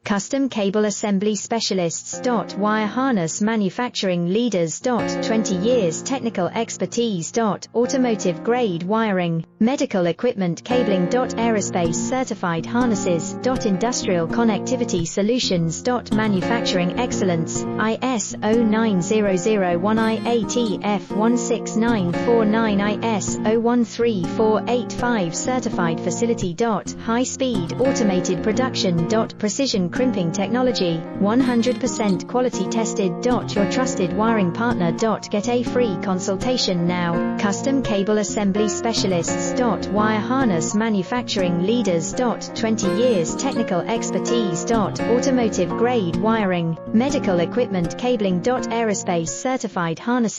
Custom Cable Assembly Specialists. Wire Harness Manufacturing Leaders. 20 years technical expertise. Automotive grade wiring, medical equipment cabling. Aerospace certified harnesses. Industrial connectivity solutions. Manufacturing excellence, ISO 9001-IATF16949, ISO 13485 certified facility. High speed automated production. Precision crimping technology, 100% quality tested. Your trusted wiring partner. Get a free consultation now. Custom Cable Assembly Specialists. Wire Harness Manufacturing Leaders. 20 years technical expertise. Automotive grade wiring, medical equipment cabling. Aerospace certified harnesses.